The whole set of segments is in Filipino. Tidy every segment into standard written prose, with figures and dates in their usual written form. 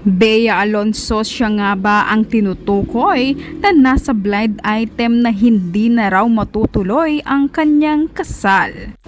Bea Alonso, siya nga ba ang tinutukoy na nasa blind item na hindi na raw matutuloy ang kanyang kasal?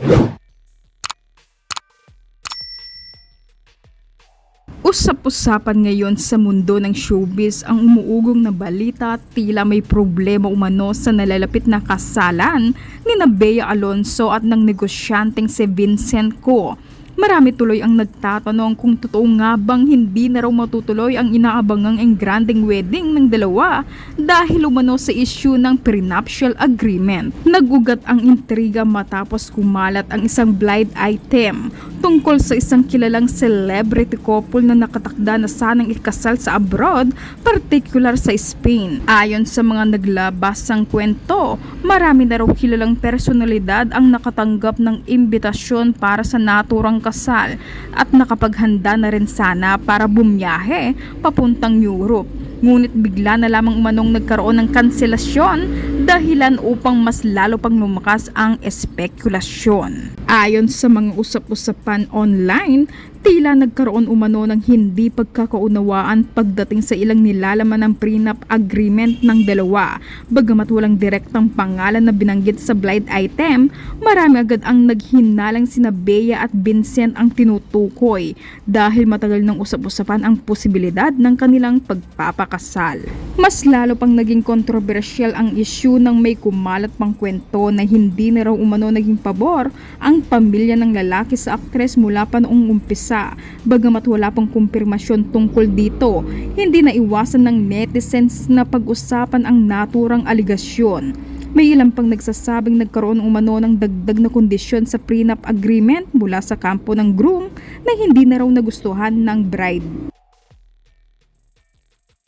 Usap-usapan ngayon sa mundo ng showbiz ang umuugong na balita, tila may problema umano sa nalalapit na kasalan ni Bea Alonso at ng negosyanteng si Vincent Co. Marami tuloy ang nagtatanong kung totoo nga bang hindi na raw matutuloy ang inaabangang engrandeng wedding ng dalawa dahil umano sa issue ng prenuptial agreement. Nagugat ang intriga matapos kumalat ang isang blind item tungkol sa isang kilalang celebrity couple na nakatakda na sanang ikasal sa abroad, particular sa Spain. Ayon sa mga naglabasang kwento, marami na raw kilalang personalidad ang nakatanggap ng imbitasyon para sa naturang kasal at nakapaghanda na rin sana para bumiyahe papuntang Europe. Ngunit bigla na lamang umanong nagkaroon ng kanselasyon dahilan upang mas lalo pang lumakas ang espekulasyon. Ayon sa mga usap-usapan online, tila nagkaroon umano ng hindi pagkakaunawaan pagdating sa ilang nilalaman ng prenup agreement ng dalawa. Bagamat walang direktang pangalan na binanggit sa blind item, marami agad ang naghinalang sina Bea at Vincent ang tinutukoy dahil matagal nang usap-usapan ang posibilidad ng kanilang pagpapakasal. Mas lalo pang naging kontrobersyal ang issue nang may kumalat pang kwento na hindi na raw umano naging pabor ang pamilya ng lalaki sa aktres mula pa noong umpisa. Bagamat wala pang kumpirmasyon tungkol dito, hindi na iwasan ng netizens na pag-usapan ang naturang aligasyon. May ilang pang nagsasabing nagkaroon umano ng dagdag na kondisyon sa prenup agreement mula sa kampo ng groom na hindi na raw nagustuhan ng bride.